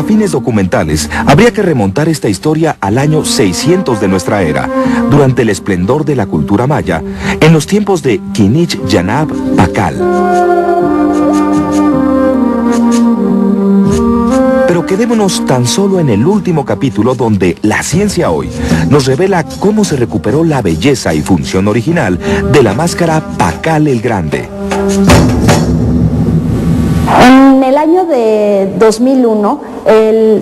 para fines documentales, habría que remontar esta historia al año 600 de nuestra era, durante el esplendor de la cultura maya, en los tiempos de Kinich Yanab Pakal. Pero quedémonos tan solo en el último capítulo, donde la ciencia hoy nos revela cómo se recuperó la belleza y función original de la máscara Pakal el Grande. En el año de 2001, el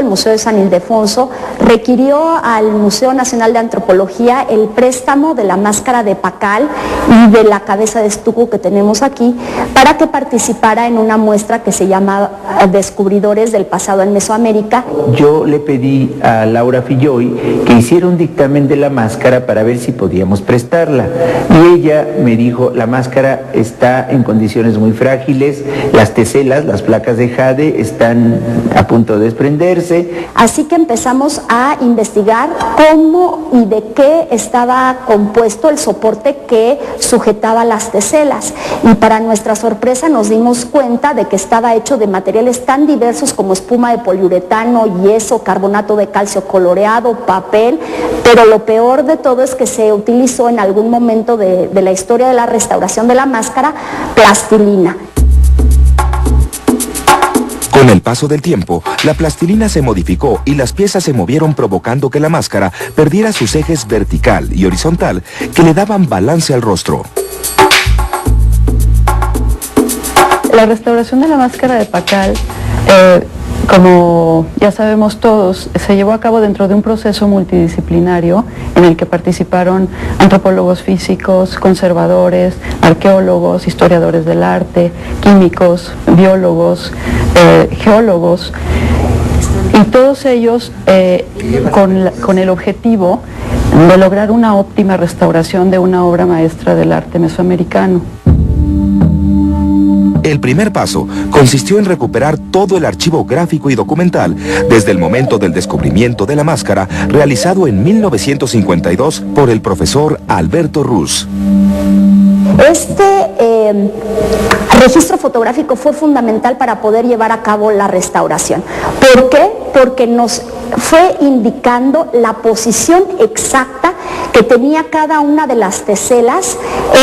Museo de San Ildefonso, requirió al Museo Nacional de Antropología el préstamo de la máscara de Pakal y de la cabeza de estuco que tenemos aquí, para que participara en una muestra que se llama Descubridores del Pasado en Mesoamérica. Yo le pedí a Laura Filloy que hiciera un dictamen de la máscara para ver si podíamos prestarla. Y ella me dijo, la máscara está en condiciones muy frágiles, las teselas, las placas de jade están a punto de desprenderse. Así que empezamos a investigar cómo y de qué estaba compuesto el soporte que sujetaba las teselas. Y para nuestra sorpresa nos dimos cuenta de que estaba hecho de materiales tan diversos como espuma de poliuretano, yeso, carbonato de calcio coloreado, papel, pero lo peor de todo es que se utilizó en algún momento de la historia de la restauración de la máscara, plastilina. Con el paso del tiempo, la plastilina se modificó y las piezas se movieron, provocando que la máscara perdiera sus ejes vertical y horizontal que le daban balance al rostro. La restauración de la máscara de Pakal, como ya sabemos todos, se llevó a cabo dentro de un proceso multidisciplinario en el que participaron antropólogos físicos, conservadores, arqueólogos, historiadores del arte, químicos, biólogos, geólogos, y todos ellos con el objetivo de lograr una óptima restauración de una obra maestra del arte mesoamericano. El primer paso consistió en recuperar todo el archivo gráfico y documental desde el momento del descubrimiento de la máscara, realizado en 1952 por el profesor Alberto Ruz. Este registro fotográfico fue fundamental para poder llevar a cabo la restauración. ¿Por qué? Porque nos fue indicando la posición exacta que tenía cada una de las teselas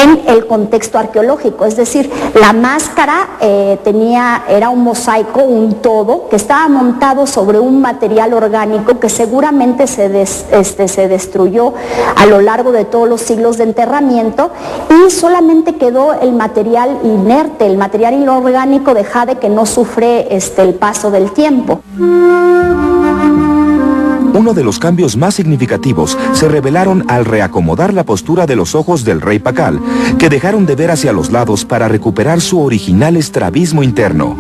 en el contexto arqueológico. Es decir, la máscara era un mosaico, un todo, que estaba montado sobre un material orgánico que seguramente se destruyó a lo largo de todos los siglos de enterramiento, y solamente quedó el material inerte, el material inorgánico de jade, que no sufre el paso del tiempo. Uno de los cambios más significativos se revelaron al reacomodar la postura de los ojos del rey Pakal, que dejaron de ver hacia los lados para recuperar su original estrabismo interno.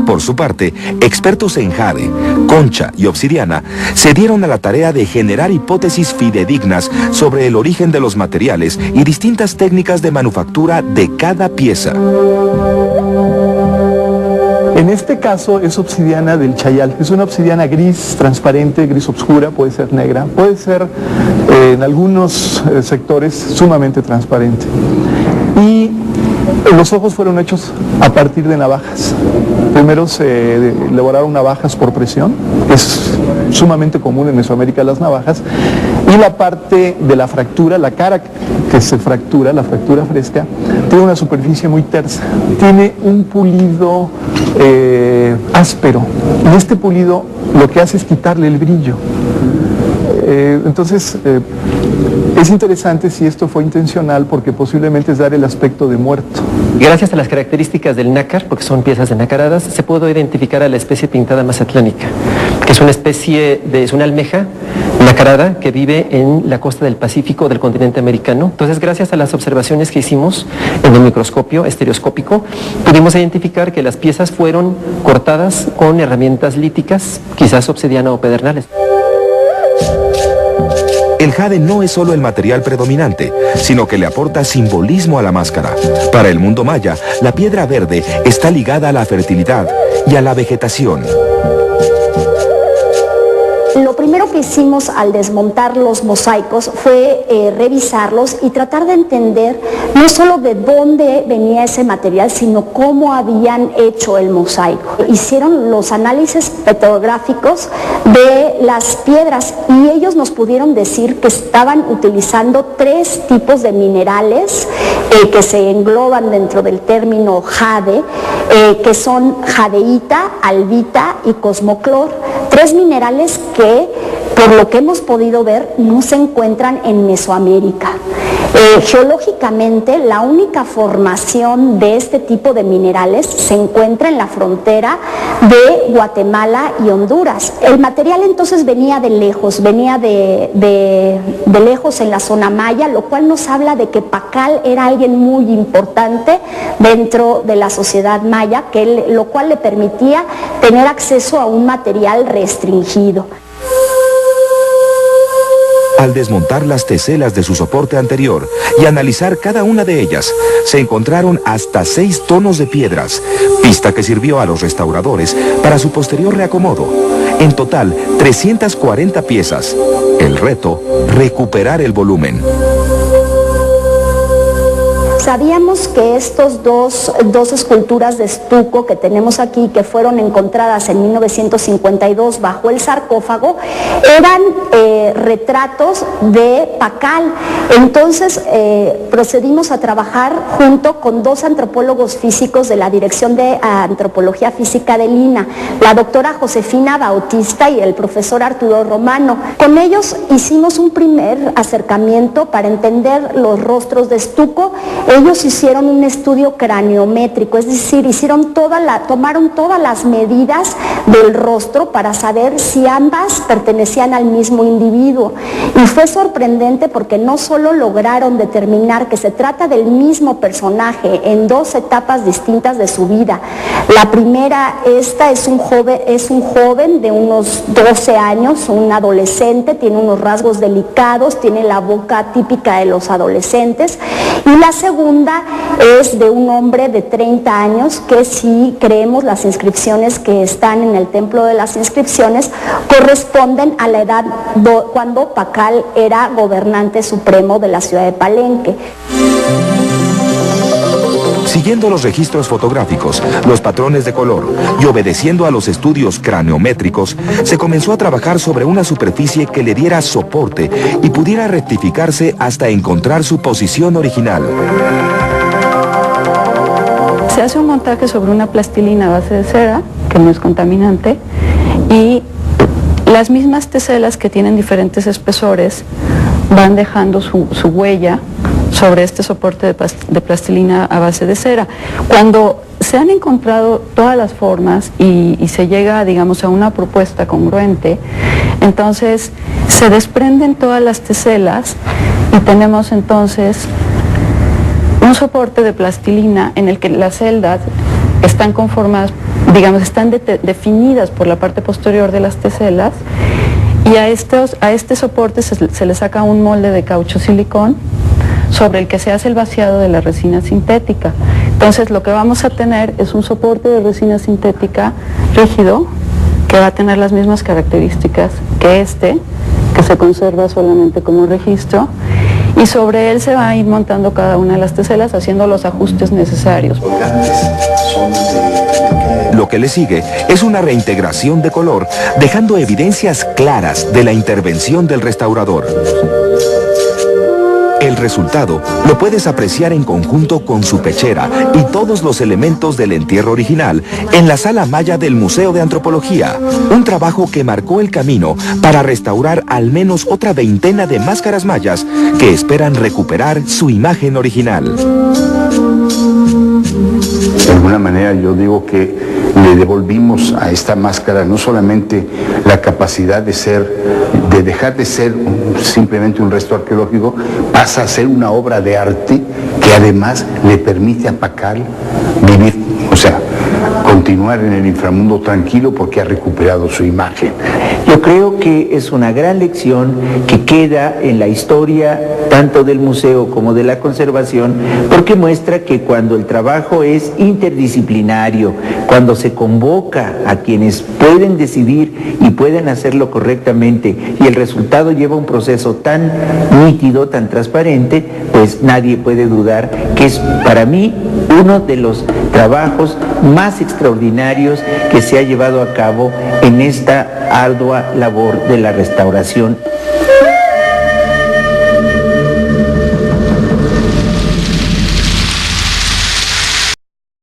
Por su parte, expertos en jade, concha y obsidiana se dieron a la tarea de generar hipótesis fidedignas sobre el origen de los materiales y distintas técnicas de manufactura de cada pieza. En este caso es obsidiana del Chayal, es una obsidiana gris, transparente, gris oscura, puede ser negra, puede ser en algunos sectores sumamente transparente. Y los ojos fueron hechos a partir de navajas. Primero se elaboraron navajas por presión, que es sumamente común en Mesoamérica las navajas, y la parte de la fractura, la cara que se fractura, la fractura fresca, tiene una superficie muy tersa, tiene un pulido áspero, y este pulido lo que hace es quitarle el brillo. Entonces, es interesante si esto fue intencional, porque posiblemente es dar el aspecto de muerto. Gracias a las características del nácar, porque son piezas de nacaradas, se pudo identificar a la especie pintada mazatlánica, que es una es una almeja nacarada que vive en la costa del Pacífico del continente americano. Entonces, gracias a las observaciones que hicimos en el microscopio estereoscópico, pudimos identificar que las piezas fueron cortadas con herramientas líticas, quizás obsidiana o pedernales. El jade no es solo el material predominante, sino que le aporta simbolismo a la máscara. Para el mundo maya, la piedra verde está ligada a la fertilidad y a la vegetación. Lo primero que hicimos al desmontar los mosaicos fue revisarlos y tratar de entender no solo de dónde venía ese material, sino cómo habían hecho el mosaico. Hicieron los análisis petrográficos de las piedras y ellos nos pudieron decir que estaban utilizando 3 tipos de minerales que se engloban dentro del término jade, que son jadeíta, albita y cosmoclor. 3 minerales que, por lo que hemos podido ver, no se encuentran en Mesoamérica. Geológicamente, la única formación de este tipo de minerales se encuentra en la frontera de Guatemala y Honduras. El material entonces venía de lejos, venía de lejos en la zona maya, lo cual nos habla de que Pakal era alguien muy importante dentro de la sociedad maya, lo cual le permitía tener acceso a un material restringido. Al desmontar las teselas de su soporte anterior y analizar cada una de ellas, se encontraron hasta 6 tonos de piedras, pista que sirvió a los restauradores para su posterior reacomodo. En total, 340 piezas. El reto, recuperar el volumen. Sabíamos que estos dos esculturas de estuco que tenemos aquí, que fueron encontradas en 1952 bajo el sarcófago, eran retratos de Pakal. Entonces procedimos a trabajar junto con 2 antropólogos físicos de la Dirección de Antropología Física de Lina, la doctora Josefina Bautista y el profesor Arturo Romano. Con ellos hicimos un primer acercamiento para entender los rostros de estuco. Ellos hicieron un estudio craniométrico, es decir, tomaron todas las medidas del rostro para saber si ambas pertenecían al mismo individuo. Y fue sorprendente porque no solo lograron determinar que se trata del mismo personaje en 2 etapas distintas de su vida. La primera, es un joven de unos 12 años, un adolescente, tiene unos rasgos delicados, tiene la boca típica de los adolescentes. Y la segunda es de un hombre de 30 años que, si creemos las inscripciones que están en el Templo de las Inscripciones, corresponden a la edad cuando Pakal era gobernante supremo de la ciudad de Palenque. Siguiendo los registros fotográficos, los patrones de color y obedeciendo a los estudios craniométricos, se comenzó a trabajar sobre una superficie que le diera soporte y pudiera rectificarse hasta encontrar su posición original. Se hace un montaje sobre una plastilina a base de cera, que no es contaminante, y las mismas teselas, que tienen diferentes espesores, van dejando su huella sobre este soporte de plastilina a base de cera. Cuando se han encontrado todas las formas y se llega, digamos, a una propuesta congruente, entonces se desprenden todas las teselas y tenemos entonces un soporte de plastilina en el que las celdas están conformadas, digamos, están definidas por la parte posterior de las teselas, y a este soporte se le saca un molde de caucho silicón sobre el que se hace el vaciado de la resina sintética. Entonces lo que vamos a tener es un soporte de resina sintética rígido que va a tener las mismas características que que se conserva solamente como registro, y sobre él se va a ir montando cada una de las teselas haciendo los ajustes necesarios. Lo que le sigue es una reintegración de color, dejando evidencias claras de la intervención del restaurador. El resultado lo puedes apreciar en conjunto con su pechera y todos los elementos del entierro original en la Sala Maya del Museo de Antropología. Un trabajo que marcó el camino para restaurar al menos otra veintena de máscaras mayas que esperan recuperar su imagen original. De alguna manera yo digo que le devolvimos a esta máscara no solamente la capacidad de dejar de ser simplemente un resto arqueológico, pasa a ser una obra de arte que además le permite a Pakal vivir, continuar en el inframundo tranquilo porque ha recuperado su imagen. Yo creo que es una gran lección que queda en la historia tanto del museo como de la conservación, porque muestra que cuando el trabajo es interdisciplinario, cuando se convoca a quienes pueden decidir y pueden hacerlo correctamente y el resultado lleva un proceso tan nítido, tan transparente, pues nadie puede dudar que es para mí uno de los trabajos más extraordinarios que se ha llevado a cabo en esta ardua labor de la restauración.